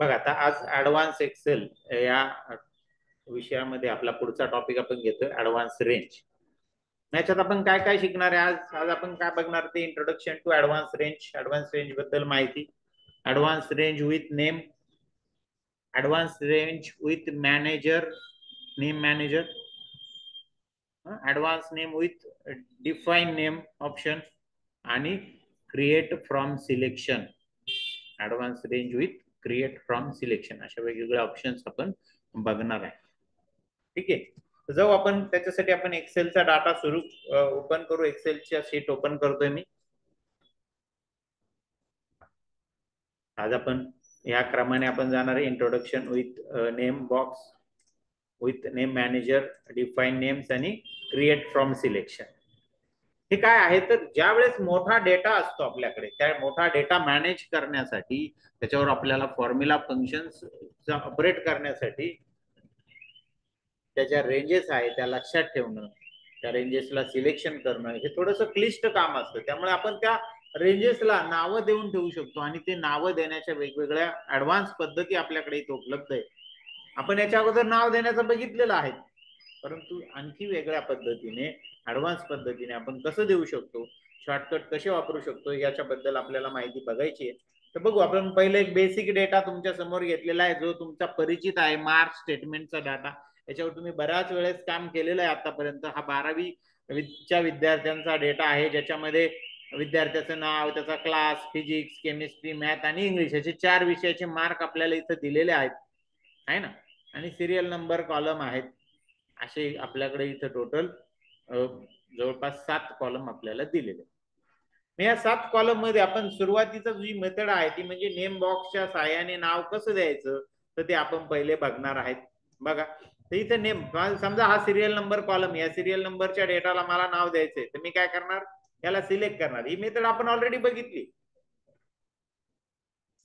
बघा आता आज ऍडव्हान्स एक्सेल या विषयामध्ये आपला पुढचा टॉपिक आपण घेतोय ऍडव्हान्स रेंज. याच्यात आपण काय काय शिकणार आहे आज आज आपण काय बघणार ते introduction to advance range, advance range बद्दल माहिती, advance range with name, advance range with manager, name manager, advance name with define name option आणि create from selection. Advance range with create from selection अशा वेगवेगळ्या options आपण बघणार आहे. ठीक आहे, तर जाऊ आपण त्याच्यासाठी आपण एक्सेलचा डाटा सुरू ओपन करू. एक्सेलच्या शीट ओपन करतोय मी. आज आपण या क्रमाने आपण जाणार आहे introduction with name box, with name manager, define names आणि क्रिएट फ्रॉम सिलेक्शन. हे काय आहे तर ज्या वेळेस मोठा डेटा असतो आपल्याकडे, त्या मोठा डेटा मॅनेज करण्यासाठी त्याच्यावर आपल्याला फॉर्म्युला फंक्शन्स ऑपरेट करण्यासाठी त्याच्या रेंजेस आहे त्या लक्षात ठेवणं, त्या रेंजेसला सिलेक्शन करणं हे थोडंसं क्लिष्ट काम असतं. त्यामुळे आपण त्या रेंजेसला नावं देऊन ठेवू शकतो आणि ते नावं देण्याच्या वेगवेगळ्या ऍडव्हान्स पद्धती आपल्याकडे इथे उपलब्ध आहे. आपण याच्या अगोदर नाव देण्याचं बघितलेलं आहे, परंतु आणखी वेगळ्या पद्धतीने ऍडव्हान्स पद्धतीने आपण कसं देऊ शकतो, शॉर्टकट कसे वापरू शकतो याच्याबद्दल आपल्याला माहिती बघायची आहे. तर बघू आपण पहिले एक बेसिक डेटा तुमच्या समोर घेतलेला आहे जो तुमचा परिचित आहे, मार्च स्टेटमेंटचा डाटा. याच्यावर तुम्ही बऱ्याच वेळेस काम केलेलं आहे आतापर्यंत. हा 12वीच्या विद्यार्थ्यांचा डेटा आहे ज्याच्यामध्ये विद्यार्थ्याचं नाव, त्याचा क्लास, फिजिक्स, केमिस्ट्री, मॅथ आणि इंग्लिश असे 4 विषयाचे मार्क आपल्याला इथं दिलेले आहेत, आहे ना. आणि सिरियल नंबर कॉलम आहेत. असे आपल्याकडे इथं टोटल जवळपास 7 कॉलम आपल्याला दिलेले. या 7 कॉलम मध्ये आपण सुरुवातीचा जी मेथड आहे ती म्हणजे नेम बॉक्सच्या सहाय्याने नाव कसं द्यायचं तर ते आपण पहिले बघणार आहेत. बघा तर इथे नेम, समजा हा सिरियल नंबर कॉलम, या सिरियल नंबरच्या डेटाला मला नाव द्यायचंय तर मी काय करणार, याला सिलेक्ट करणार. ही मेथड आपण ऑलरेडी बघितली.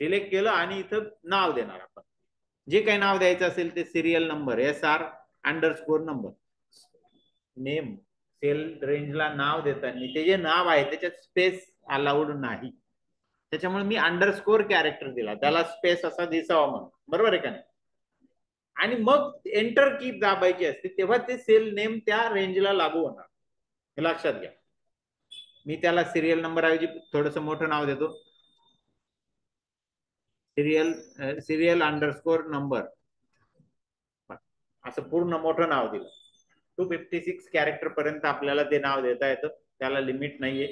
सिलेक्ट केलं आणि इथं नाव देणार. आपण जे काही नाव द्यायचं असेल ते serial number SR_ number. Name cell रेंजला नाव देताना ते जे नाव आहे त्याच्यात स्पेस अलाउड नाही, त्याच्यामुळे मी अंडरस्कोर कॅरेक्टर दिला, त्याला स्पेस असा दिसावा म्हणून. बरोबर आहे का नाही. आणि मग एंटर की दाबायची असते तेव्हा ते सेल नेम त्या रेंजला लागू होणार, हे लक्षात घ्या. मी त्याला सिरियल नंबर ऐवजी थोडस मोठं नाव देतो, सिरियल अंडरस्कोर नंबर असं पूर्ण मोठं नाव दिलं. 256 कॅरेक्टर पर्यंत आपल्याला ते नाव देता येतं, त्याला लिमिट नाहीये.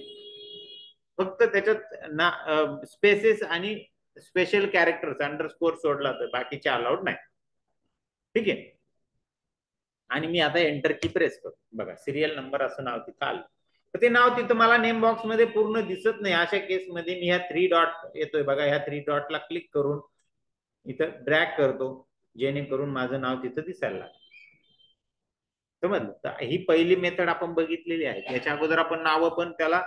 फक्त त्याच्यात स्पेसेस आणि स्पेशल कॅरेक्टर्स अंडरस्कोर सोडला तर बाकीचे अलाउड नाही. ठीक आहे. आणि मी आता एंटर की प्रेस करतो. बघा सिरियल नंबर असं नाव तिथं आलं, तर ते नाव तिथं मला नेम बॉक्स मध्ये पूर्ण दिसत नाही. अशा केस मध्ये मी ह्या 3 डॉट येतोय बघा, ह्या 3 डॉटला क्लिक करून इथं ड्रॅग करतो जेणेकरून माझं नाव तिथं दिसायला लागतं. समजलं. तर ही पहिली मेथड आपण बघितलेली आहे. याच्या अगोदर आपण नाव पण त्याला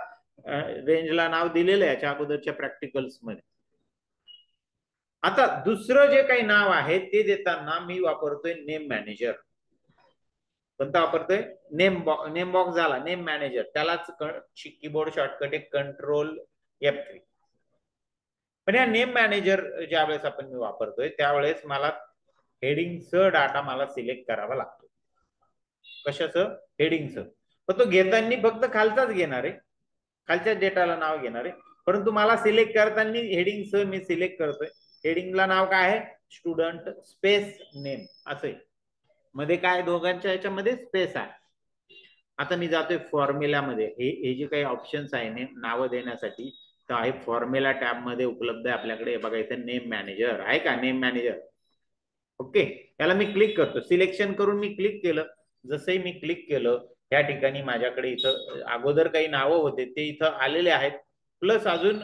रेंजला नाव दिलेलं आहे याच्या अगोदरच्या प्रॅक्टिकल्स मध्ये. आता दुसरं जे काही नाव आहे ते देताना मी वापरतोय नेम मॅनेजर. कोणता वापरतोय, नेम बॉक्स झाला नेम मॅनेजर, त्यालाच कीबोर्ड शॉर्टकट आहे कंट्रोल F3. पण या नेम मॅनेजर ज्या वेळेस आपण मी वापरतोय त्यावेळेस मला हेडिंगचं डाटा मला सिलेक्ट करावा लागतो. कशाचं, हेडिंगचं. पण तो घेताना फक्त खालचाच घेणार आहे, खालच्या डेटाला नाव घेणार आहे. परंतु मला सिलेक्ट करताना हेडिंगचं मी सिलेक्ट करतोय. हेडिंगला नाव काय आहे, स्टुडंट स्पेस नेम असं. मध्ये काय दोघांच्या याच्यामध्ये स्पेस आहे. आता मी जातोय फॉर्म्युलामध्ये. हे जे काही ऑप्शन्स आहे नावं देण्यासाठी तर आहे फॉर्म्युला टॅब मध्ये उपलब्ध आहे आपल्याकडे. बघा इथं नेम मॅनेजर आहे का, नेम मॅनेजर. ओके, याला मी क्लिक करतो. सिलेक्शन करून मी क्लिक केलं. जसंही मी क्लिक केलं या ठिकाणी माझ्याकडे इथं अगोदर काही नावं होते ते इथं आलेले आहेत. प्लस अजून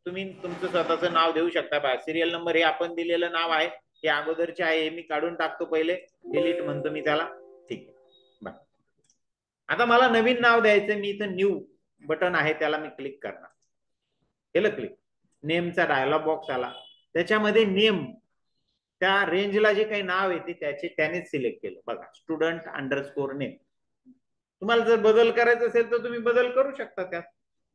तुम्ही तुमचं स्वतःचं नाव देऊ शकता. बघा सिरियल नंबर हे आपण दिलेलं नाव आहे, हे अगोदरचे आहे, हे मी काढून टाकतो पहिले, डिलीट म्हणतो मी त्याला. ठीक आहे. आता मला नवीन नाव द्यायचं, मी इथं न्यू बटन आहे त्याला मी क्लिक करणार. केलं क्लिक, नेमचा डायलॉग बॉक्स आला. त्याच्यामध्ये नेम त्या रेंजला जे काही नाव येते त्यानेच सिलेक्ट केलं. बघा स्टुडंट अंडरस्कोर नेम. तुम्हाला जर बदल करायचा असेल तर तुम्ही बदल करू शकता त्यात,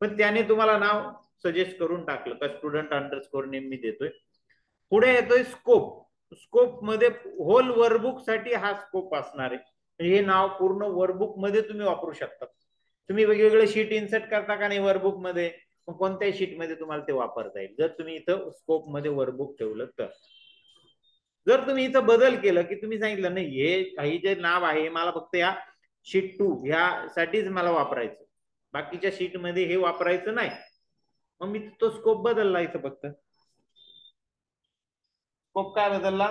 पण त्याने तुम्हाला नाव सजेस्ट करून टाकलं का स्टुडंट अंडरस्कोर नेम मी देतोय. पुढे येतोय स्कोप. स्कोप मध्ये होल वर्कबुक साठी हा स्कोप असणार आहे. हे नाव पूर्ण वर्कबुक मध्ये तुम्ही वापरू शकता. तुम्ही वेगवेगळे शीट इन्सर्ट करता का नाही वर्कबुक मध्ये, मग कोणत्याही शीट मध्ये तुम्हाला ते वापरता येईल जर तुम्ही इथं स्कोप मध्ये वर्कबुक ठेवलं तर. जर तुम्ही इथं बदल केलं की तुम्ही सांगितलं नाही हे काही जे नाव आहे मला फक्त या शीट 2 ह्यासाठीच मला वापरायचं, बाकीच्या शीट मध्ये हे वापरायचं नाही, मग मी तो स्कोप बदलला इथं फक्त. स्कोप काय बदलला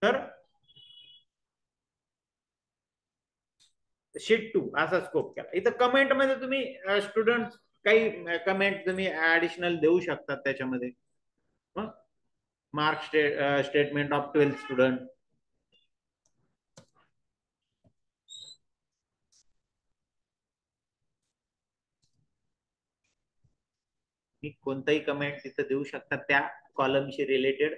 तर शीट 2 असा स्कोप केला. इथं कमेंट मध्ये तुम्ही स्टुडंट काही कमेंट तुम्ही ऍडिशनल देऊ शकतात त्याच्यामध्ये. Mark statement of 12th student. मी कोणताही कमेंट तिथं देऊ शकता त्या कॉलमशी रिलेटेड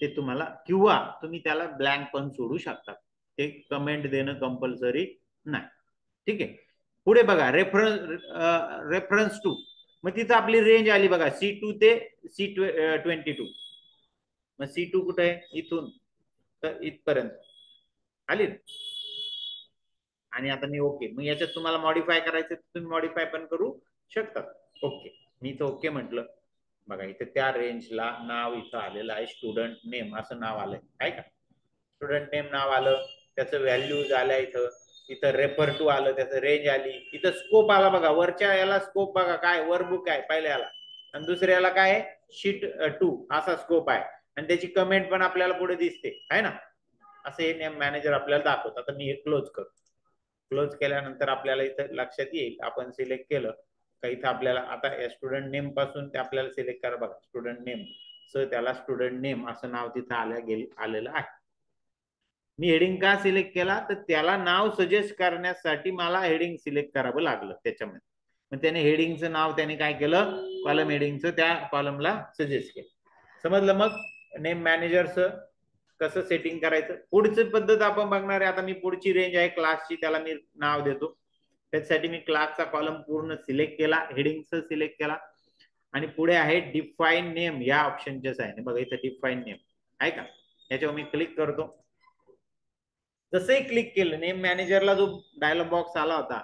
ते तुम्हाला, किंवा तुम्ही त्याला ब्लँक पण सोडू शकता, ते कमेंट देणं कंपल्सरी नाही. ठीक आहे. पुढे बघा रेफरन्स टू. मग तिथं आपली रेंज आली बघा C2 ते C22. मग C2 कुठे आहे इथून तर इथपर्यंत आली. आणि आता मी ओके, मग याच्यात तुम्हाला मॉडिफाय करायचं तर तुम्ही मॉडिफाय पण करू शकता. ओके, मी तर ओके म्हटलं. बघा इथे त्या रेंजला नाव इथं आलेलं आहे स्टुडंट नेम असं नाव आलंय आहे का. स्टुडंट नेम नाव आलं, त्याचं व्हॅल्यूज आल्या इथं. इथं रेफर टू आलं, त्याचं रेंज आली. इथं स्कोप आला बघा, वरच्या याला स्कोप बघा काय वर्कबुक आहे पहिल्याला, आणि दुसऱ्याला काय शीट 2 असा स्कोप आहे. आणि त्याची कमेंट पण आपल्याला पुढे दिसते आहे ना. असं हे नेम मॅनेजर आपल्याला दाखवतं. आता मी हे क्लोज करतो. क्लोज केल्यानंतर आपल्याला इथं लक्षात येईल, आपण सिलेक्ट केलं का इथं आपल्याला आता स्टुडंट नेम पासून ते आपल्याला सिलेक्ट करा बघा, स्टुडंट नेम. सो त्याला स्टुडंट नेम असं नाव तिथं आलेलं आहे. मी हेडिंग का सिलेक्ट केला तर त्याला नाव सजेस्ट करण्यासाठी मला हेडिंग सिलेक्ट करावं लागलं त्याच्यामध्ये. मग त्याने हेडिंगचं नाव त्याने काय केलं, कॉलम हेडिंगचं त्या कॉलमला सजेस्ट केलं. समजलं. मग नेम मॅनेजरचं कसं सेटिंग करायचं पुढची पद्धत आपण बघणार आहे. आता मी पुढची रेंज आहे क्लासची, त्याला मी नाव देतो. त्याच्यासाठी मी क्लासचा कॉलम पूर्ण सिलेक्ट केला, हेडिंगचं सिलेक्ट केला, आणि पुढे आहे डिफाईन नेम या ऑप्शनच्या साहाय्याने. बघा इथं डिफाईन नेम आहे का, याच्यावर मी क्लिक करतो. जसंही क्लिक केलं नेम मॅनेजरला जो डायलॉग बॉक्स आला होता,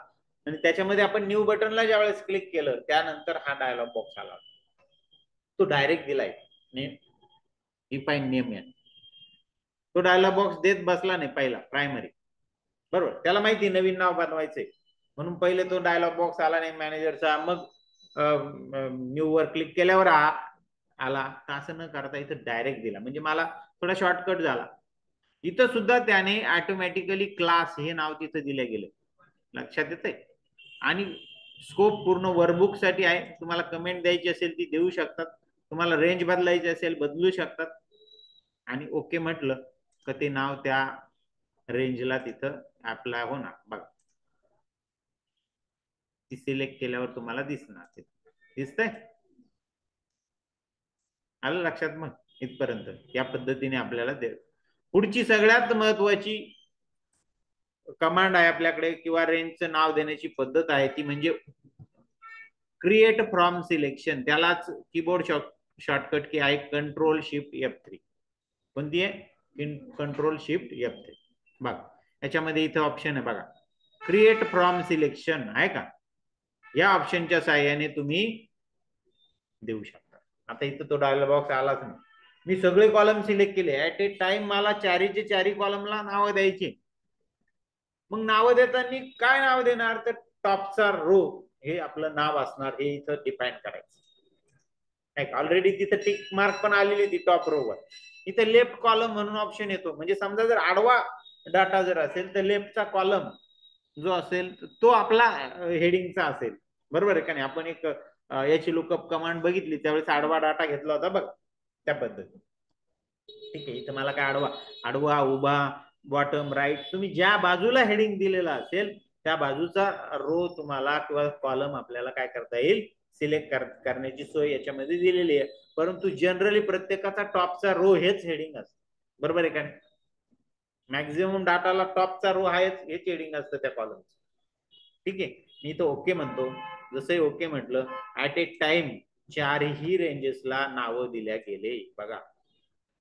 आणि त्याच्यामध्ये आपण न्यू बटनला ज्यावेळेस क्लिक केलं त्यानंतर हा डायलॉग बॉक्स आला होता, तो डायरेक्ट दिलाय नेम डिफाईन नेम या. तो डायलॉग बॉक्स देत बसला नाही पहिला प्रायमरी, बरोबर. त्याला माहिती नवीन नाव बनवायचंय म्हणून पहिले तो डायलॉग बॉक्स आला नाही मॅनेजरचा. मग न्यू वर क्लिक केल्यावर आला. असं न करता इथं डायरेक्ट दिला, म्हणजे मला थोडा शॉर्टकट झाला. इथं सुद्धा त्याने ऑटोमॅटिकली क्लास हे नाव तिथं दिले गेले, लक्षात येतंय. आणि स्कोप पूर्ण वर्कबुक साठी आहे. तुम्हाला कमेंट द्यायची असेल ती देऊ शकतात, तुम्हाला रेंज बदलायची असेल बदलू शकतात. आणि ओके म्हटलं का ते नाव त्या रेंजला तिथं अप्लाय होणार. बघा ती सिलेक्ट केल्यावर तुम्हाला दिसणार, दिसतंय. आलं लक्षात. मग इथपर्यंत या पद्धतीने आपल्याला दे. पुढची सगळ्यात महत्वाची कमांड आहे आपल्याकडे, किंवा रेंजचं नाव देण्याची पद्धत आहे ती म्हणजे क्रिएट फ्रॉम सिलेक्शन. त्यालाच कीबोर्ड शॉर्टकट की आहे कंट्रोल शिफ्ट F3. कोणती आहे, कंट्रोल शिफ्ट F3. बघा याच्यामध्ये इथं ऑप्शन आहे बघा, क्रिएट फ्रॉम सिलेक्शन आहे का. या ऑप्शनच्या साहाय्याने तुम्ही देऊ शकता. आता इथं तो डायलॉग बॉक्स आलाच नाही, मी सगळे कॉलम सिलेक्ट केले. ऍट ए टाइम मला चारी कॉलमला नावं द्यायची. मग नावं देताना काय नाव देणार, तर टॉपचा रो हे आपलं नाव असणार, हे इथं डिफाईन करायचं. ऑलरेडी तिथं टिक मार्क पण आलेली ती टॉप रो वर. इथं लेफ्ट कॉलम म्हणून ऑप्शन येतो, म्हणजे समजा जर आडवा डाटा जर असेल तर लेफ्टचा कॉलम जो असेल तो आपला हेडिंगचा असेल, बरोबर आहे का नाही. आपण एक याची लुकअप कमांड बघितली त्यावेळेस आडवा डाटा घेतला होता बघ, त्या पद्धतीने. ठीक आहे. इथं मला काय आडवा उभा बॉटम राईट, तुम्ही ज्या बाजूला हेडिंग दिलेला असेल त्या बाजूचा रो तुम्हाला किंवा कॉलम आपल्याला काय करता येईल, सिलेक्ट करण्याची सोय याच्यामध्ये दिलेली आहे. परंतु जनरली प्रत्येकाचा टॉपचा रो हेच हेडिंग असतं, बरोबर आहे का नाही. मॅक्झिमम डाटाला टॉपचा रो हेच हेडिंग असतं त्या कॉलमचं. ठीक आहे. मी तो ओके म्हणतो. जसंही ओके म्हटलं ऍट ए टाइम चारही रेंजेसला नावं दिल्या गेले. बघा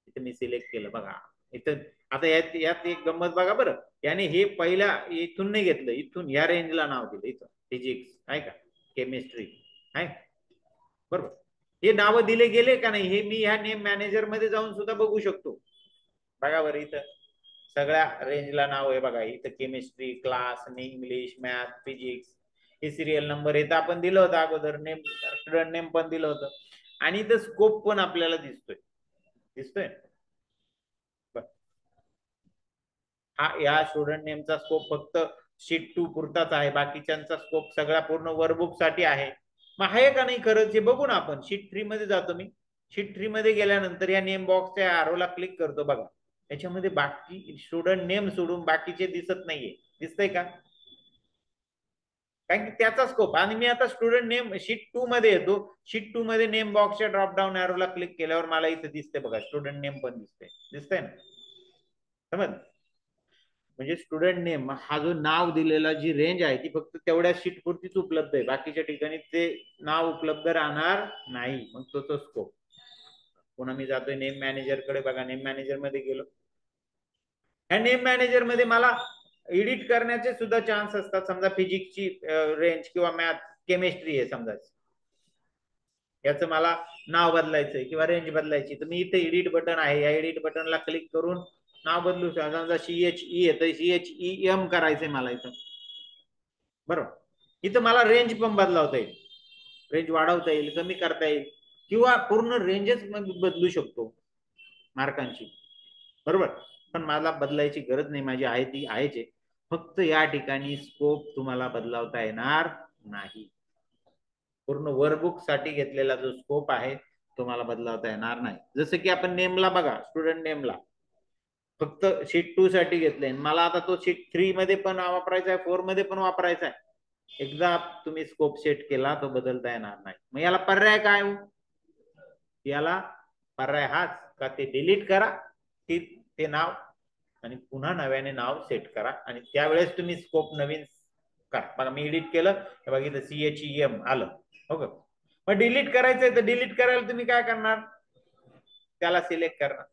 इथे मी सिलेक्ट केलं. बघा इथं आता यात यात एक गंमत बघा बरं. याने हे पहिल्या इथून नाही घेतलं, इथून या रेंजला नाव दिलं. इथं फिजिक्स आहे का, केमिस्ट्री आहे, बरोबर. हे नावं दिले गेले का नाही हे मी ह्या नेम मॅनेजर मध्ये जाऊन सुद्धा बघू शकतो. बघा बरं इथं सगळ्या रेंजला नाव आहे. बघा इथं chemistry, class, English, math, physics, हे सिरियल नंबर इथं आपण दिलं होतं अगोदर, नेम स्टुडंट नेम पण दिलं होतं आणि इथं स्कोप पण आपल्याला दिसतोय. दिसतोय हा या स्टुडंट नेमचा स्कोप फक्त शीट 2 पुरताच आहे. बाकीच्यांचा स्कोप सगळा पूर्ण वर्कबुक साठी आहे. मग आहे का नाही खरंच हे बघू ना आपण. शीट 3 मध्ये जातो मी. शीट 3 मध्ये गेल्यानंतर या नेम बॉक्सच्या आरोला क्लिक करतो. बघा याच्यामध्ये बाकी स्टुडंट नेम सोडून बाकीचे दिसत नाहीये. दिसतंय का, कारण की त्याचा स्कोप. आणि मी आता स्टुडंट नेम शीट 2 मध्ये येतो. शीट 2 मध्ये नेम बॉक्सच्या ड्रॉप डाऊन एरोला क्लिक केल्यावर मला इथे दिसते बघा स्टुडंट नेम पण दिसते. दिसतंय ना, समज. म्हणजे स्टुडंट नेम हा जो नाव दिलेला जी रेंज आहे ती फक्त तेवढ्या शीट पुरतीच उपलब्ध आहे. बाकीच्या ठिकाणी ते नाव उपलब्ध राहणार नाही. मग तो स्कोप. पुन्हा मी जातोय नेम मॅनेजर कडे. बघा नेम मॅनेजर मध्ये गेलो. ह्या नेम मॅनेजर मध्ये मला एडिट करण्याचे सुद्धा चान्स असतात. समजा फिजिक्सची रेंज किंवा मॅथ, केमिस्ट्री आहे समजा, याचं मला नाव बदलायचंय किंवा रेंज बदलायची, तर मी इथे एडिट बटन आहे. या एडिट बटनला क्लिक करून नाव बदलू शकतो. समजा CHE येतं, CHEM करायचंय मला इथं, बरोबर. इथं मला रेंज पण बदलावता येईल. रेंज वाढवता येईल, कमी करता येईल किंवा पूर्ण रेंजच बदलू शकतो मार्कांची, बरोबर. पण मला बदलायची गरज नाही, माझी आहे ती आहेच आहे. फक्त या ठिकाणी स्कोप तुम्हाला बदलावता येणार नाही. पूर्ण वर्कबुक साठी घेतलेला जो स्कोप आहे तुम्हाला बदलावता येणार नाही. जसं की आपण नेमला बघा, स्टुडंट नेमला फक्त शीट 2 साठी घेतले. मला आता तो शीट 3 मध्ये पण वापरायचा आहे, 4 मध्ये पण वापरायचा आहे. एकदा तुम्ही स्कोप सेट केला तो बदलता येणार नाही. मग याला पर्याय काय हो? याला पर्याय हाच का ते डिलीट करा ते नाव आणि पुन्हा नव्याने नाव सेट करा आणि त्यावेळेस तुम्ही स्कोप नवीन करा. बघा मी एडिट केलं, बघा इथं CHEM आलं, हो का. मग डिलीट करायचंय तर डिलीट करायला तुम्ही काय करणार, त्याला सिलेक्ट करणार,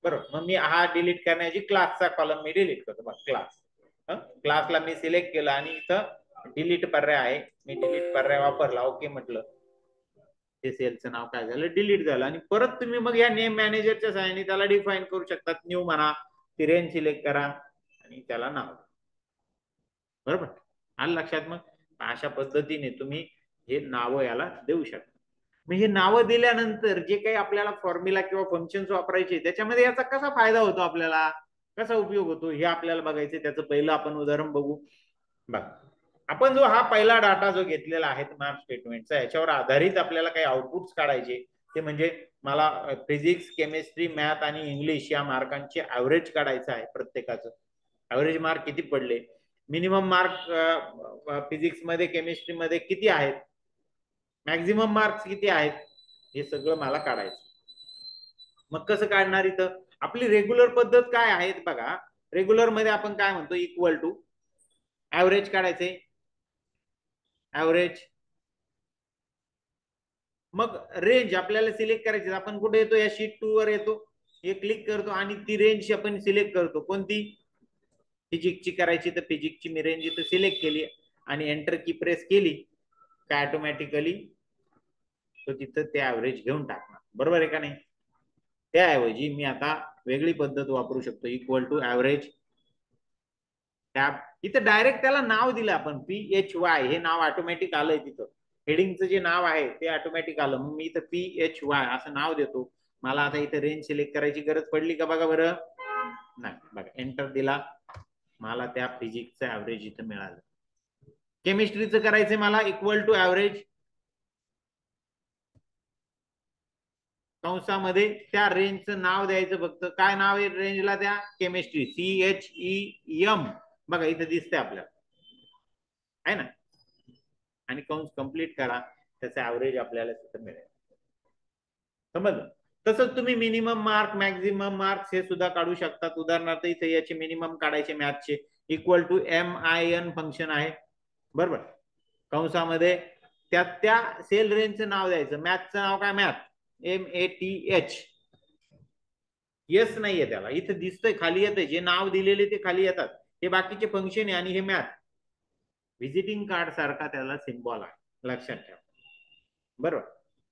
बरोबर. मग मी हा डिलीट करण्याची क्लासचा कॉलम मी डिलीट करतो. बघ क्लास, क्लासला मी सिलेक्ट केलं आणि इथं डिलीट पर्याय आहे. मी डिलीट पर्याय वापरला, ओके म्हटलं, ते सेलचं नाव काय झालं, डिलीट झालं. आणि परत तुम्ही मग या नेम मॅनेजरच्या सहाय्याने त्याला डिफाईन करू शकतात. न्यू म्हणा, ती रेंज सिलेक्ट करा आणि त्याला नाव, बरोबर. आलं लक्षात. मग अशा पद्धतीने तुम्ही हे नाव याला देऊ शकता. मग हे नावं दिल्यानंतर जे काही आपल्याला फॉर्म्युला किंवा फंक्शन्स वापरायचे त्याच्यामध्ये याचा कसा फायदा होतो, आपल्याला कसा उपयोग होतो हे आपल्याला बघायचं. त्याचं पहिलं आपण उदाहरण बघू. बघा आपण जो हा पहिला डाटा जो घेतलेला आहे मार्क स्टेटमेंटचा, याच्यावर आधारित आपल्याला काही आउटपुट्स काढायचे. ते म्हणजे मला फिजिक्स, केमिस्ट्री, मॅथ आणि इंग्लिश या मार्कांचे ऍव्हरेज काढायचं आहे. प्रत्येकाचं ऍव्हरेज मार्क किती पडले, मिनिमम मार्क फिजिक्स मध्ये, केमिस्ट्री मध्ये किती आहेत, मॅक्झिमम मार्क्स किती आहेत, हे सगळं मला काढायचं. मग कसं काढणार, इथं आपली रेग्युलर पद्धत काय आहे बघा. रेग्युलर मध्ये आपण काय म्हणतो, इक्वल टू ऍव्हरेज काढायचे, ऍव्हरेज. मग रेंज आपल्याला सिलेक्ट करायची. आपण कुठे येतो, या शीट 2 वर येतो, हे क्लिक करतो आणि ती रेंज आपण सिलेक्ट करतो. कोणती, फिजिक्सची करायची तर फिजिक्सची मी रेंज इथं सिलेक्ट केली आणि एंटर की प्रेस केली काय ऑटोमॅटिकली तो तिथं ते ऍव्हरेज घेऊन टाकणार, बरोबर आहे का नाही. त्याऐवजी मी आता वेगळी पद्धत वापरू शकतो. Equal to average tab. इथं डायरेक्ट त्याला नाव दिलं आपण, PHY हे नाव ऑटोमॅटिक आलंय. तिथं हेडिंगचं जे नाव आहे ते ऑटोमॅटिक आलं. मग मी इथं PHY असं नाव देतो. मला आता इथं रेंज सिलेक्ट करायची गरज पडली का बघा बरं, नाही. बघा एंटर दिला, मला त्या फिजिक्सचं ऍव्हरेज इथं मिळालं. केमिस्ट्रीचं करायचंय मला, इक्वल टू ऍव्हरेज कंसामध्ये त्या रेंजचं नाव द्यायचं. फक्त काय नाव आहे रेंजला, त्या केमिस्ट्री, CHEM. बघा इथं दिसतंय आपल्याला, आहे ना. आणि कंस कंप्लीट करा, त्याचा ऍव्हरेज आपल्याला तिथं मिळेल. समजलं. तसंच तुम्ही मिनिमम मार्क, मॅक्झिमम मार्क्स हे सुद्धा काढू शकतात. उदाहरणार्थ इथे याचे मिनिमम काढायचे मॅथचे, इक्वल टू MIN फंक्शन आहे, बरोबर. कंसामध्ये त्या सेल रेंजचं नाव द्यायचं. मॅथचं नाव काय? Math, MATH. येस नाहीये त्याला, इथं दिसतंय खाली येतंय, जे नाव दिलेले ते खाली येतात, हे बाकीचे फंक्शन आहे आणि हे मॅथ. व्हिजिटिंग कार्ड सारखा त्याला सिम्बॉल आहे, लक्षात ठेवा. बरोबर,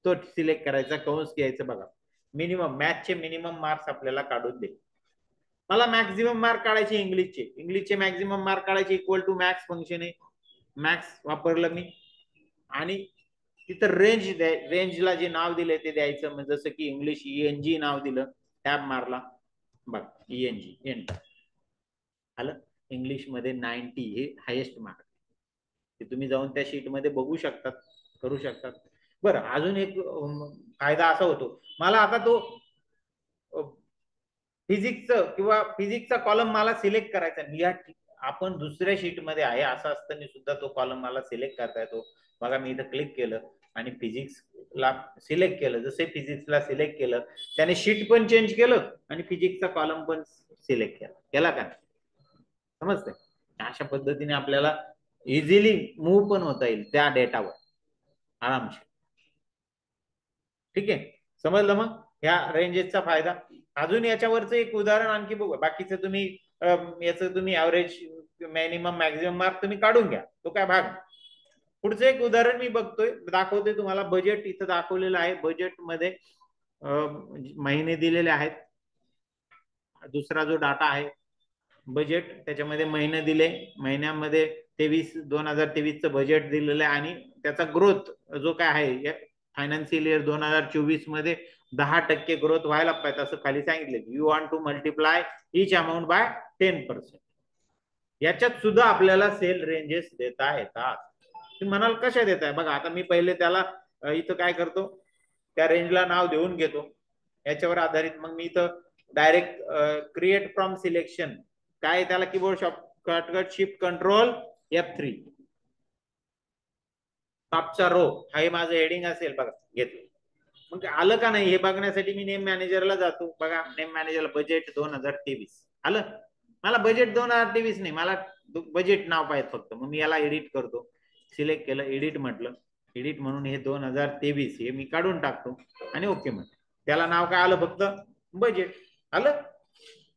तो सिलेक्ट करायचा, कंस घ्यायचं. बघा मिनिमम, मॅथचे मिनिमम मार्क्स आपल्याला काढून दे. मला मॅक्झिमम मार्क काढायचे इंग्लिशचे मॅक्झिमम मार्क काढायचे, इक्वल टू मॅक्स फंक्शन आहे, मॅक्स वापरलं मी. आणि तिथं रेंजला जे नाव दिले ते द्यायचं. म्हणजे जसं की इंग्लिश ENG नाव दिलं, टॅब मारला, बघ ENG एंटर आलं. इंग्लिश मध्ये 90 हे हायेस्ट मार्क, ते तुम्ही जाऊन त्या शीट मध्ये बघू शकतात, करू शकतात. बरं, अजून एक फायदा असा होतो, मला आता तो फिजिक्सचं किंवा फिजिक्सचा कॉलम मला सिलेक्ट करायचा. या आपण दुसऱ्या शीट मध्ये आहे असं असताना सुद्धा तो कॉलम मला सिलेक्ट करता येतो. बघा मी इथं क्लिक केलं आणि फिजिक्सला सिलेक्ट केलं. जसे फिजिक्सला सिलेक्ट केलं त्याने शीट पण चेंज केलं आणि फिजिक्सचा कॉलम पण सिलेक्ट केला का? समजतंय? अशा पद्धतीने आपल्याला इझिली मूव्ह पण होता येईल त्या डेटावर आरामशीर. ठीक आहे, समजलं? मग ह्या रेंजेसचा फायदा. अजून याच्यावरचं एक उदाहरण आणखी बघू. बाकीचं तुम्ही याचं तुम्ही ऍव्हरेज, मिनिमम, मॅक्झिमम मार्क तुम्ही काढून घ्या, तो काय भाग. पुढचं एक उदाहरण मी बघतोय, दाखवते तुम्हाला. बजेट इथं दाखवलेलं आहे. बजेट मध्ये महिने दिलेले आहेत. दुसरा जो डाटा आहे बजेट, त्याच्यामध्ये महिने दिले. महिन्यामध्ये 2023चं बजेट दिलेलं आहे आणि त्याचा ग्रोथ जो काय आहे फायनान्शियल इयर 2024 मध्ये 10% ग्रोथ व्हायला पाहिजे असं खाली सांगितलं. You want to multiply each amount by 10%. याच्यात सुद्धा आपल्याला सेल रेंजेस देता येतात. तुम्ही म्हणाल कशा देत आहे? बघा आता मी पहिले त्याला इथं काय करतो, त्या रेंजला नाव देऊन घेतो. याच्यावर आधारित मग मी इथं डायरेक्ट क्रिएट फ्रॉम सिलेक्शन, काय त्याला keyboard shortcut shift control F3, टॉपचा रो हा माझं हेडिंग असेल. बघा घेतलं. मग आलं का नाही हे बघण्यासाठी मी नेम मॅनेजरला जातो. बघा नेम मॅनेजरला बजेट 2023 आलं. मला बजेट 2023 नाही, मला बजेट नाव पाहिजे फक्त. मग मी याला एडिट करतो. सिलेक्ट केलं, एडिट म्हटलं, एडिट म्हणून हे 2023 हे मी काढून टाकतो आणि ओके म्हटलं. त्याला नाव काय आलं? फक्त बजेट आलं.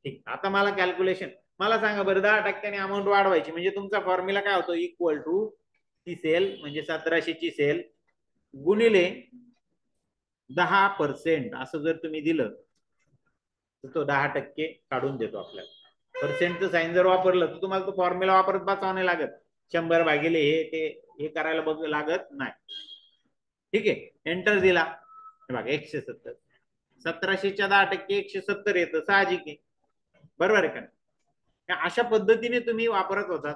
ठीक, आता मला कॅल्क्युलेशन, मला सांगा बरं, 10% अमाऊंट वाढवायची म्हणजे तुमचा फॉर्म्युला काय होतो? इक्वल टू ती सेल म्हणजे 1700 ची सेल गुणिले 10% असं जर तुम्ही दिलं तर तो 10% काढून देतो आपल्याला. पर्सेंटचं साईन जर वापरलं तर तुम्हाला तो फॉर्म्युला वापरत बसावं नाही लागत. 100 भागिले हे करायला बघ लागत नाही. ठीक आहे, एंटर दिला. बघा 170, 1700च्या 10% 170 येतं, साहजिक आहे. बरोबर आहे का? अशा पद्धतीने तुम्ही वापरत होतात.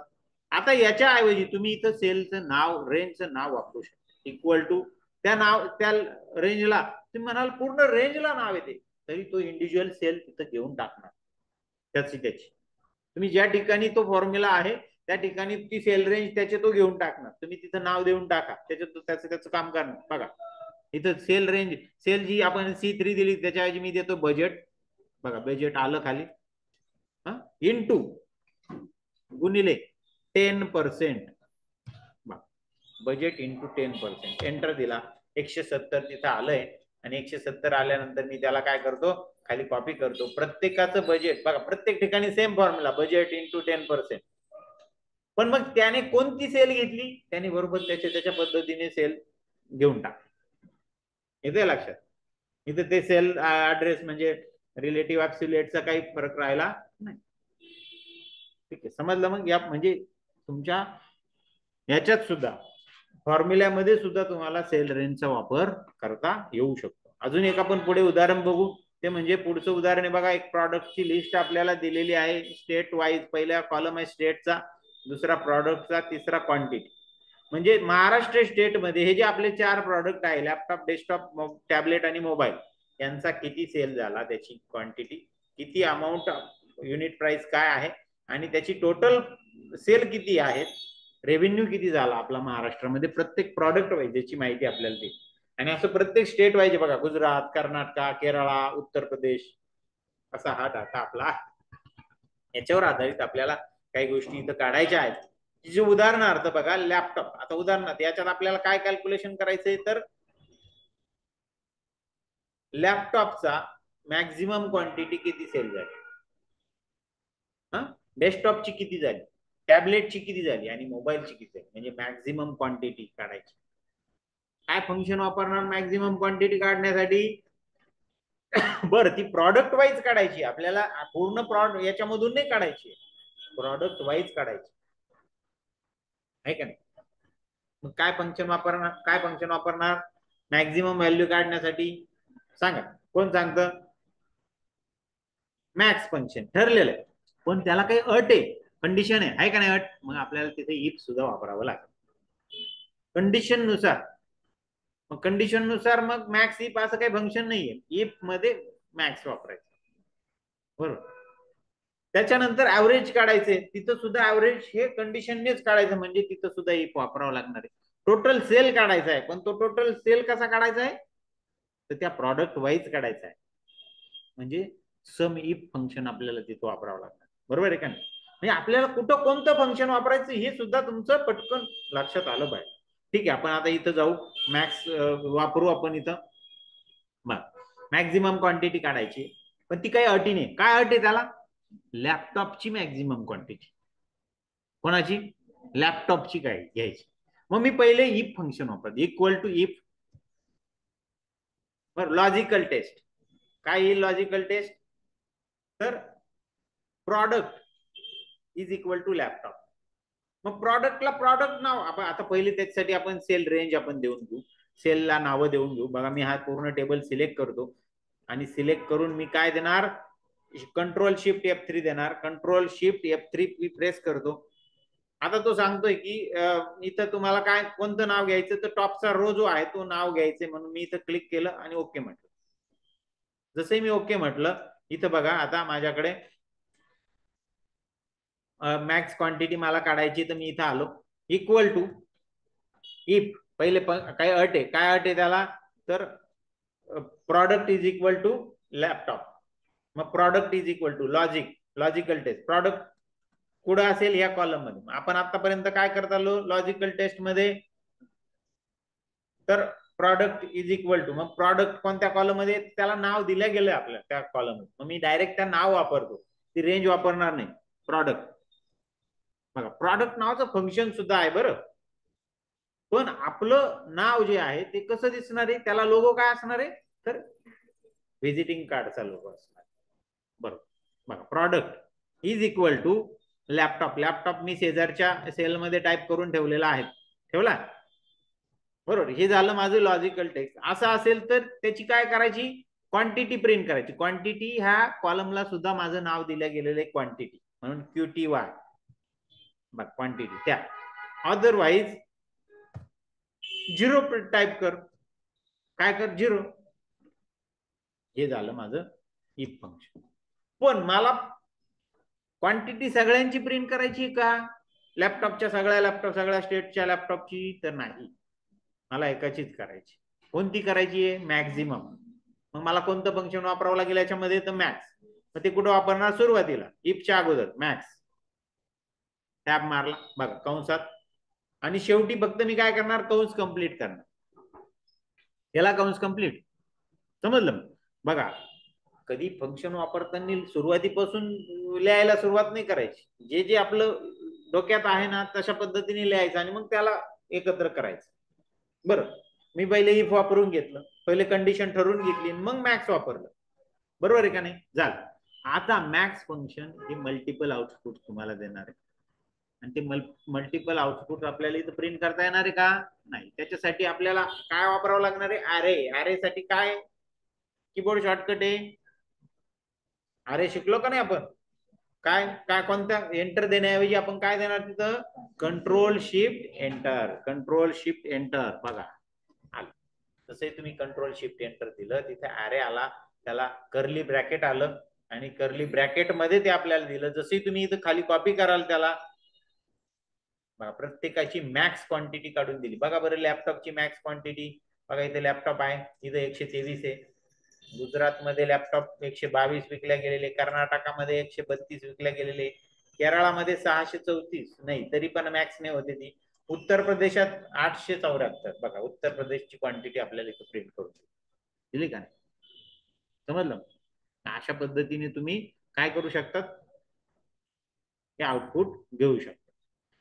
आता याच्या ऐवजी तुम्ही इथं सेलचं नाव, रेंजचं नाव वापरू शकता. इक्वल टू त्या रेंजला तुम्ही म्हणाल पूर्ण रेंजला नाव येते, तरी तो इंडिव्हिज्युअल सेल तिथं घेऊन टाकणार त्याची. तुम्ही ज्या ठिकाणी तो फॉर्म्युला आहे त्या ठिकाणी ती सेल रेंज त्याचे तो घेऊन टाकणार. तुम्ही तिथं नाव देऊन टाका, त्याचं काम करणार. बघा इथं सेल रेंज, सेल जी आपण C3 दिली त्याच्याऐवजी मी देतो बजेट. बघा बजेट आलं खाली, इंटू गुणिले 10%. बजेट इंटू 10%, एंटर दिला. 170 तिथं आलंय आणि 170 आल्यानंतर मी त्याला काय करतो, खाली कॉपी करतो. प्रत्येकाचं बजेट बघा, प्रत्येक ठिकाणी सेम फॉर्म्युला, बजेट इंटू 10%. पण मग त्याने कोणती सेल घेतली त्याने बरोबर त्याच्या पद्धतीने सेल घेऊन टाक. येते लक्षात? इथं ते सेल ऍड्रेस म्हणजे रिलेटिव्ह ऍब्सोल्युटचा काही फरक राहिला नाही. ठीक आहे, समजलं? मग या म्हणजे तुमच्या याच्यात सुद्धा फॉर्म्युल्यामध्ये सुद्धा तुम्हाला सेल रेंजचा वापर करता येऊ शकतो. अजून एक आपण पुढे उदाहरण बघू, ते म्हणजे पुढचं उदाहरण आहे. बघा एक प्रॉडक्टची लिस्ट आपल्याला दिलेली आहे स्टेट वाईज. पहिला कॉलम आहे स्टेटचा, दुसरा प्रॉडक्टचा, तिसरा क्वांटिटी. म्हणजे महाराष्ट्र स्टेटमध्ये हे जे आपले 4 प्रॉडक्ट आहे, लॅपटॉप, डेस्कटॉप, टॅबलेट आणि मोबाईल, यांचा किती सेल झाला, त्याची क्वांटिटी किती, अमाऊंट, युनिट प्राइस काय आहे आणि त्याची टोटल सेल किती आहे, रेव्हेन्यू किती झाला आपला महाराष्ट्रामध्ये प्रत्येक प्रॉडक्ट वाईज याची माहिती आपल्याला देईल. आणि असं प्रत्येक स्टेट वाईज बघा, गुजरात, कर्नाटक, केरळा, उत्तर प्रदेश, असा हा डाटा आपला आहे. याच्यावर आधारित आपल्याला काही गोष्टी इथं काढायच्या आहेत. जे उदाहरणार्थ बघा लॅपटॉप. आता उदाहरणार्थ याच्यात आपल्याला काय कॅल्क्युलेशन करायचंय तर लॅपटॉपचा मॅक्झिमम क्वांटिटी किती सेल झाली, हा डेस्कटॉपची किती झाली, टॅबलेटची किती झाली आणि मोबाईलची किती झाली, म्हणजे मॅक्झिमम क्वांटिटी काढायची. काय फंक्शन वापरणार मॅक्झिमम क्वांटिटी काढण्यासाठी? बरं ती प्रॉडक्ट वाईज काढायची आपल्याला, पूर्ण प्रॉडक्ट याच्यामधून नाही काढायची, प्रॉडक्ट वाईज काढायची आहे का नाही. मग काय फंक्शन वापरणार, काय फंक्शन वापरणार मॅक्झिमम व्हॅल्यू काढण्यासाठी? सांगा कोण सांगतं? मॅक्स फंक्शन ठरलेलं आहे, पण त्याला काही अट आहे, कंडिशन आहे का नाही अट? मग आपल्याला तिथे इफ सुद्धा वापरावं लागेल कंडिशन नुसार. मग कंडिशन नुसार मग मॅक्स इफ असं काही फंक्शन नाहीये, इफ मध्ये मॅक्स वापरायचं बरोबर. त्याच्यानंतर ऍव्हरेज काढायचे, तिथं सुद्धा ऍव्हरेज हे कंडिशननेच काढायचं, म्हणजे तिथं सुद्धा इफ वापरावं लागणार आहे. टोटल सेल काढायचा आहे, पण तो टोटल सेल कसा काढायचा आहे तर त्या प्रॉडक्ट वाईज काढायचा आहे, म्हणजे सम इफ फंक्शन आपल्याला तिथं वापरावं लागणार बरोबर आहे का नाही. म्हणजे आपल्याला कुठं कोणतं फंक्शन वापरायचं हे सुद्धा तुमचं पटकन लक्षात आलं पाहिजे. ठीक आहे आपण आता इथं जाऊ, मॅक्स वापरू आपण इथं. मॅक्झिमम क्वांटिटी काढायची, पण ती काही अटी नाही. काय अट आहे त्याला? लॅपटॉपची मॅक्झिमम क्वांटिटी. कोणाची? लॅपटॉपची काय घ्यायची. मग मी पहिले इफ फंक्शन वापरतो, इक्वल टू इफ. बरं लॉजिकल टेस्ट. काय येईल लॉजिकल टेस्ट? तर product is equal to laptop. मग प्रॉडक्टला प्रॉडक्ट नाव आपण आता पहिले त्याच्यासाठी आपण सेल रेंज आपण देऊन घेऊ, सेलला नावं देऊन घेऊ. बघा मी हा पूर्ण टेबल सिलेक्ट करतो आणि सिलेक्ट करून मी काय देणार, कंट्रोल शिफ्ट F3 देणार, कंट्रोल शिफ्ट F3 मी प्रेस करतो. आता तो सांगतोय की इथं तुम्हाला काय कोणतं नाव घ्यायचं, तर टॉपचा रो जो आहे तो नाव घ्यायचंय, म्हणून मी इथं क्लिक केलं आणि ओके म्हटलं. जसंही मी ओके म्हटलं इथं बघा आता माझ्याकडे मॅक्स क्वांटिटी मला काढायची, तर मी इथं आलो इक्वल टू इफ. पहिले काय अट आहे, काय अट आहे त्याला, तर product is equal to laptop. मग product is equal to logical test. Product कुठं असेल या कॉलम मध्ये. आपण आतापर्यंत काय करत आलो लॉजिकल टेस्ट मध्ये, तर प्रॉडक्ट इज इक्वल टू, मग प्रॉडक्ट कोणत्या कॉलम मध्ये, त्याला नाव दिलं गेलं आपल्या त्या कॉलम मध्ये, मग मी डायरेक्ट त्या नाव वापरतो, ती रेंज वापरणार नाही. प्रॉडक्ट बघा प्रॉडक्ट नावाचं फंक्शन सुद्धा आहे बरं, पण आपलं नाव जे आहे ते कसं दिसणार आहे, त्याला लोगो काय असणार आहे, तर व्हिजिटिंग कार्डचा लोगो असणार बरोबर. बघा product is equal to laptop. Laptop मी शेजारच्या सेलमध्ये टाईप करून ठेवलेला आहे, ठेवला बरोबर. हे झालं माझं लॉजिकल टेक्स्ट. असं असेल तर त्याची काय करायची, क्वांटिटी प्रिंट करायची. क्वांटिटी ह्या कॉलमला सुद्धा माझं नाव दिलं गेलेलं आहे क्वांटिटी, म्हणून QTY बघ क्वांटिटी. त्या अदरवाईज झिरो टाईप कर, काय कर झिरो. हे झालं माझं इफ फंक्शन. पण मला क्वांटिटी सगळ्यांची प्रिंट करायची का, लॅपटॉपच्या सगळ्या स्टेटच्या लॅपटॉपची, तर नाही, मला एकाचीच करायची. कोणती करायची आहे, मॅक्झिमम. मग मला कोणतं फंक्शन वापरावं लागेल याच्यामध्ये, तर मॅक्स. मग ते कुठं वापरणार, सुरुवातीला इफच्या अगोदर मॅक्स, टॅब मारला बघा कंसात, आणि शेवटी फक्त मी काय करणार, कंस कंप्लीट करणार. याला कंस कंप्लीट समजलं. बघा कधी फंक्शन वापरताना सुरुवातीपासून लिहायला सुरुवात नाही करायची, जे जे आपलं डोक्यात आहे ना तशा पद्धतीने लिहायचं आणि मग त्याला एकत्र करायचं. बरं मी पहिले इफ वापरून घेतलं, पहिले कंडिशन ठरवून घेतली, मग मॅक्स वापरलं बरोबर आहे का नाही. झालं. आता मॅक्स फंक्शन हे मल्टिपल आउटपुट तुम्हाला देणार आहे, आणि ते मल्टिपल आउटपुट आपल्याला इथं प्रिंट करता येणार आहे का, नाही. त्याच्यासाठी आपल्याला काय वापरावं लागणार आहे, अरे. अरे साठी काय कीबोर्ड शॉर्टकट आहे, अरे शिकलो का नाही आपण. काय काय कोणत्या एंटर देण्याऐवजी आपण काय देणार तिथं, control shift enter, control shift enter. बघा आलं. तसंही तुम्ही कंट्रोल शिफ्ट एंटर दिलं, तिथे अरे आला, त्याला कर्ली ब्रॅकेट आलं, आणि कर्ली ब्रॅकेट मध्ये ते आपल्याला दिलं. जसंही तुम्ही इथं खाली कॉपी कराल त्याला बघा प्रत्येकाची मॅक्स क्वांटिटी काढून दिली. बघा बरं लॅपटॉपची मॅक्स क्वांटिटी बघा, इथे लॅपटॉप आहे, इथं 123 आहे. गुजरात मध्ये लॅपटॉप 122 विकल्या गेलेले, कर्नाटकामध्ये 132 विकल्या गेलेले, केरळामध्ये 634 नाही, तरी पण मॅक्स नाही होते ती. उत्तर प्रदेशात 874 बघा, उत्तर प्रदेशची क्वांटिटी आपल्याला इथं प्रिंट करून दिली का नाही? समजलं? अशा पद्धतीने तुम्ही काय करू शकतात, हे आउटपुट घेऊ शकता.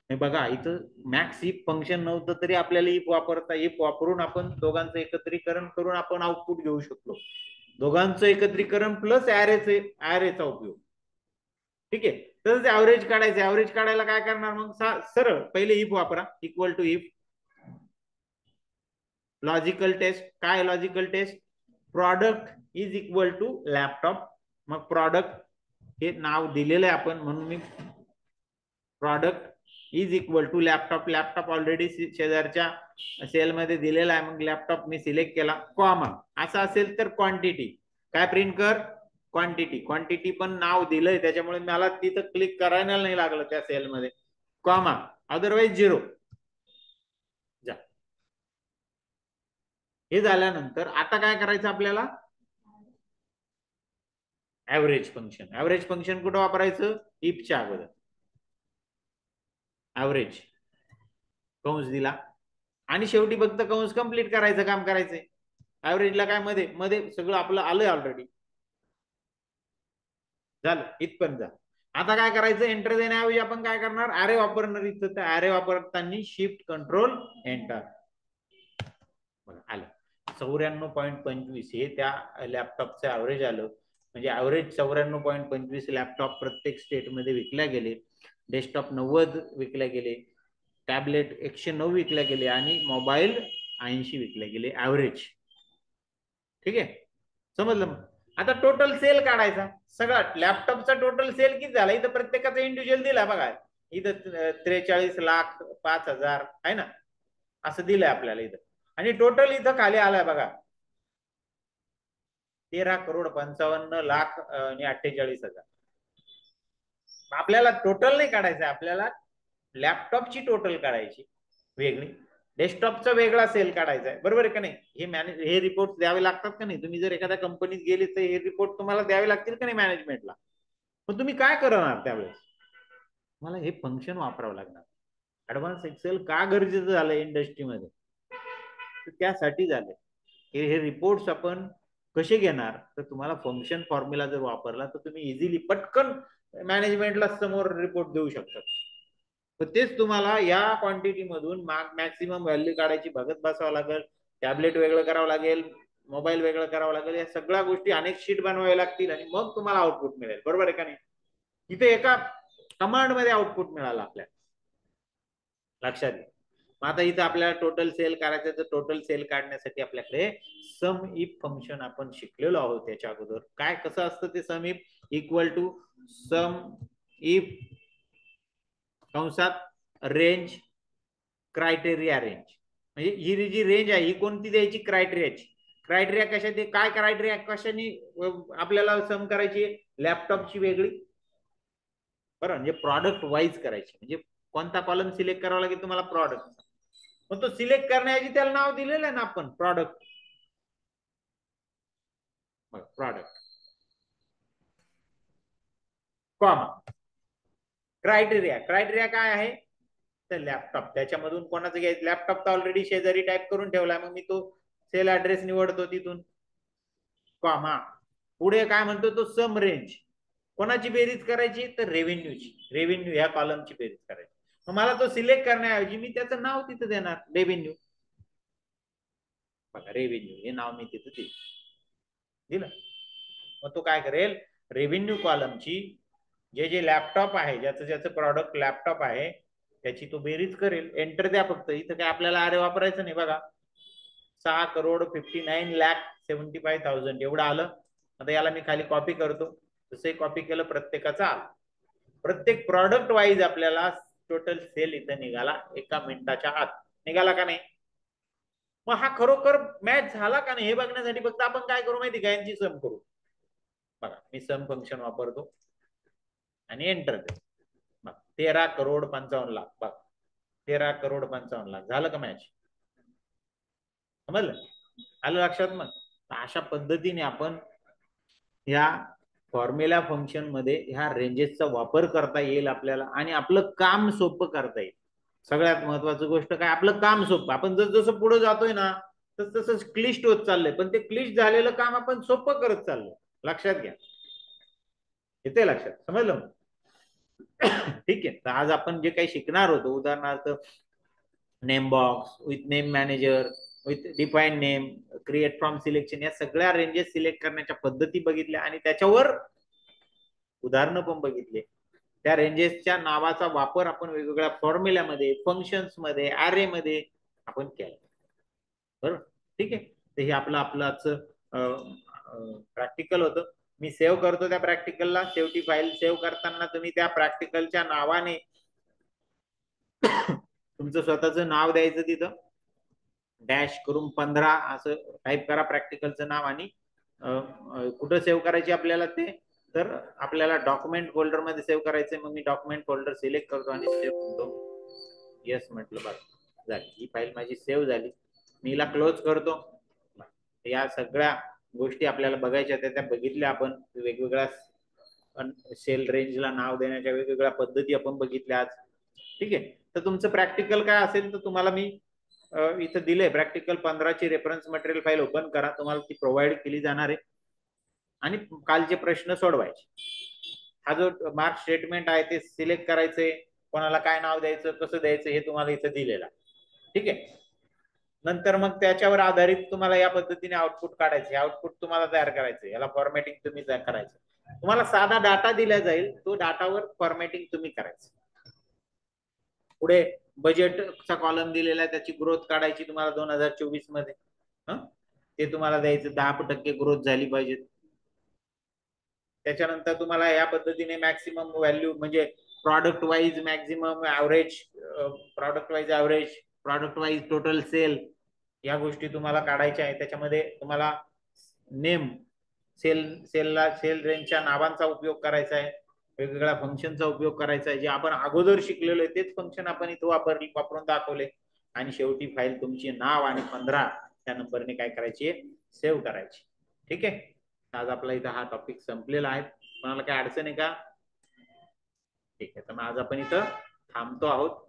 बघा इथं मॅक्स इफ फंक्शन नव्हतं तरी आपल्याला इफ वापरता, इफ वापरून आपण दोघांचं एकत्रीकरण करून आपण आउटपुट घेऊ शकतो. दोघांचं एकत्रीकरण प्लस ॲरेचा उपयोग. ठीक आहे. तसंच ऍव्हरेज काढायचं. ऍव्हरेज काढायला काय करणार मग, सरळ पहिले इफ वापरा, equal to if logical test. काय logical test? Product is equal to laptop. मग प्रॉडक्ट हे नाव दिलेलं आहे आपण, म्हणून मी product is equal to laptop. Laptop already शेजारच्या सेलमध्ये दिलेला आहे, मग लॅपटॉप मी सिलेक्ट केला, कॉमा. असं असेल तर क्वांटिटी काय प्रिंट कर, क्वांटिटी. क्वांटिटी पण नाव दिलंय त्याच्यामुळे मला तिथं क्लिक करायला नाही लागलं त्या सेलमध्ये, कॉमा. अदरवाईज 0. हे झाल्यानंतर आता काय करायचं आपल्याला, ऍव्हरेज फंक्शन. ऍव्हरेज फंक्शन कुठं वापरायचं, इफच्या अगोदर. ऍव्हरेज कंस दिला आणि शेवटी फक्त कंस कंप्लीट करायचं काम करायचंय. ऍव्हरेजला काय मध्ये मध्ये सगळं आपलं आलंय ऑलरेडी. झालं इथपर्यंत. आता काय करायचं, एंटर देण्याऐवजी आपण काय करणार, ॲरे वापरणार. इथं तर ॲरे वापरताना शिफ्ट कंट्रोल एंटर. आलं 94.25. हे त्या लॅपटॉपचं ऍव्हरेज आलं. म्हणजे ऍव्हरेज 94.25 लॅपटॉप प्रत्येक स्टेटमध्ये विकल्या गेले. डेस्कटॉप 90 विकल्या गेले, टॅबलेट 109 विकल्या गेले आणि मोबाईल 80 विकले गेले ऍव्हरेज. ठीक आहे, समजलं? आता टोटल सेल काढायचा. सगळा लॅपटॉपचा टोटल सेल किती झाला, इथं प्रत्येकाचा इंडिव्हिज्युअल दिला बघा. इथं 43,05,000 आहे ना, असं दिलंय आपल्याला इथं. आणि टोटल इथं खाली आलाय बघा, 13,55,00,48,000. आपल्याला टोटल नाही काढायचं, आपल्याला लॅपटॉपची टोटल काढायची वेगळी, डेस्कटॉपचा वेगळा सेल काढायचा आहे. बरोबर आहे का नाही? हे रिपोर्ट द्यावे लागतात का नाही? तुम्ही जर एखाद्या कंपनीत गेले तर हे रिपोर्ट तुम्हाला द्यावे लागतील का नाही मॅनेजमेंटला? मग तुम्ही काय करणार त्यावेळेस? मला हे फंक्शन वापरावं लागणार. ऍडव्हान्स एक्सेल का गरजेचं झालं इंडस्ट्रीमध्ये, त्यासाठी झालं की हे रिपोर्ट्स आपण कसे घेणार, तर तुम्हाला फंक्शन फॉर्म्युला जर वापरला तर तुम्ही इझिली पटकन मॅनेजमेंटला समोर रिपोर्ट देऊ शकतात. तर तेच तुम्हाला या क्वांटिटी मधून मॅक्सिमम व्हॅल्यू काढायची बघत बसावं लागेल. टॅबलेट वेगळं करावं लागेल, मोबाईल वेगळं करावं लागेल. या सगळ्या गोष्टी अनेक शीट बनवावे लागतील आणि मग तुम्हाला आउटपुट मिळेल. बरोबर आहे का नाही? इथे एका कमांड मध्ये आउटपुट मिळालं आपल्याला, लक्षात घ्या. आता इथं आपल्याला टोटल सेल काढायचं, तर टोटल सेल काढण्यासाठी आपल्याकडे सम इफ फंक्शन आपण शिकलेलो आहोत त्याच्या अगोदर. काय कसं असतं ते sum if, equal to sum if कंसात रेंज क्रायटेरिया रेंज. म्हणजे ही जी रेंज आहे ही कोणती द्यायची, क्रायटेरियाची. क्रायटेरिया कशा ते, काय क्रायटेरिया कशाने आपल्याला सम करायची, लॅपटॉपची वेगळी. बरं, म्हणजे प्रॉडक्ट वाईज करायची. म्हणजे कोणता कॉलम सिलेक्ट करावा लागेल तुम्हाला, प्रॉडक्ट. मग तो सिलेक्ट करण्याऐवजी त्याला नाव दिलेलं आहे ना आपण, product. Product comma criteria. Criteria काय आहे, तर लॅपटॉप. त्याच्यामधून कोणाचं घ्यायचं, लॅपटॉप तर ऑलरेडी शेजारी टाईप करून ठेवलाय, मग मी तो सेल ऍड्रेस निवडतो तिथून, कॉमा. पुढे काय म्हणतो तो, सम रेंज. कोणाची बेरीज करायची, तर रेव्हेन्यूची. रेव्हेन्यू ह्या कॉलमची बेरीज करायची. मग मला तो सिलेक्ट करण्याऐवजी मी त्याचं नाव तिथं देणार, रेव्हेन्यू. बघा रेव्हेन्यू हे नाव मी तिथं दिलं. मग तो काय करेल, रेव्हेन्यू कॉलमची जे लॅपटॉप आहे, ज्याचं प्रॉडक्ट लॅपटॉप आहे त्याची तो बेरीज करेल. एंटर द्या फक्त. इथं काय आपल्याला अरे वापरायचं नाही बघा. 6,59,75,000 एवढं आलं. आता याला मी खाली कॉपी करतो. जसं कॉपी केलं प्रत्येकाचा आलं. प्रत्येक प्रॉडक्ट वाईज आपल्याला टोटल सेल इथं निघाला, 1 मिनिटाच्या आत निघाला का नाही? मग हा खरोखर मॅच झाला का नाही हे बघण्यासाठी फक्त आपण काय करू माहिती का, यांची सम करू. बघा मी सम फंक्शन वापरतो आणि एंटर देतो. 13,55,00,000 बघ, 13,55,00,000 झालं का मॅच? समजलं? आलं लक्षात? मग अशा पद्धतीने आपण या फॉर्म्युला फंक्शन मध्ये ह्या रेंजेसचा वापर करता येईल आपल्याला आणि आपलं काम सोपं करता येईल. सगळ्यात महत्वाची गोष्ट काय, आपलं काम सोपं. आपण जसं पुढे जातोय ना तस तसं क्लिष्ट होत चाललंय, पण ते क्लिष्ट झालेलं काम आपण सोपं करत चाललोय. लक्षात घ्या, येते लक्षात, समजलं? ठीक आहे. तर आज आपण जे काही शिकणार होतो, उदाहरणार्थ name box with name manager, with define name, create from selection, या सगळ्या रेंजेस सिलेक्ट करण्याच्या पद्धती बघितल्या आणि त्याच्यावर उदाहरणं पण बघितले. त्या रेंजेसच्या नावाचा वापर आपण वेगवेगळ्या फॉर्म्युल्यामध्ये, फंक्शन्स मध्ये, अरे मध्ये आपण केला. बरोबर, ठीक आहे. तर हे आपलं आजचं प्रॅक्टिकल होतं. मी सेव्ह करतो त्या प्रॅक्टिकलला. शेवटी फाईल सेव्ह करताना तुम्ही त्या प्रॅक्टिकलच्या नावाने तुमचं स्वतःचं नाव द्यायचं, तिथं डॅश करून 15 असं टाईप करा प्रॅक्टिकलचं नाव, आणि कुठं सेव्ह करायची आपल्याला ते, तर आपल्याला डॉक्युमेंट फोल्डर मध्ये सेव्ह करायचंय. मग मी डॉक्युमेंट फोल्डर सिलेक्ट करतो आणि सेव्ह करतो. येस म्हटलं, बस झाली, ही फाईल माझी सेव्ह झाली. मी हिला क्लोज करतो. या सगळ्या गोष्टी आपल्याला बघायच्या त्या बघितल्या आपण. वेगवेगळ्या सेल रेंजला नाव देण्याच्या वेगवेगळ्या पद्धती आपण बघितल्या आज. ठीक आहे. तर तुमचं प्रॅक्टिकल काय असेल तर तुम्हाला मी इथं दिले प्रॅक्टिकल 15 ची रेफरन्स मटेरियल फाईल ओपन करा, तुम्हाला ती प्रोव्हाइड केली जाणार आहे आणि कालचे प्रश्न सोडवायचे. हा जो मार्क स्टेटमेंट आहे ते सिलेक्ट करायचे, कोणाला काय नाव द्यायचं, कसं द्यायचं, हे तुम्हाला इथं दिलेलं. ठीक आहे. नंतर मग त्याच्यावर आधारित तुम्हाला या पद्धतीने आउटपुट काढायचे. आउटपुट तुम्हाला तयार करायचे, याला फॉर्मॅटिंग तुम्ही तयार करायचं. तुम्हाला साधा डाटा दिला जाईल, तो डाटावर फॉर्मॅटिंग तुम्ही करायचं. पुढे बजेटचा कॉलम दिलेला आहे, त्याची ग्रोथ काढायची तुम्हाला 2024 मध्ये. ते तुम्हाला द्यायचं, 10% ग्रोथ झाली पाहिजे. त्याच्यानंतर तुम्हाला या पद्धतीने मॅक्सिमम व्हॅल्यू म्हणजे product wise maximum average, product wise average, product wise total sale, या गोष्टी तुम्हाला काढायच्या आहे. त्याच्यामध्ये तुम्हाला नेम, सेल रेंजच्या नावांचा उपयोग करायचा आहे, वेगवेगळ्या फंक्शनचा उपयोग करायचा आहे. जे आपण अगोदर शिकलेलो आहे तेच फंक्शन आपण इथं वापरून दाखवले. आणि शेवटी फाईल तुमची नाव आणि 15 त्या नंबरने काय करायची, सेव्ह करायची. ठीक आहे. आज आपला इथं हा टॉपिक संपलेला आहे. कोणाला काय अडचण आहे का? ठीक आहे. तर मग आज आपण इथं थांबतो आहोत.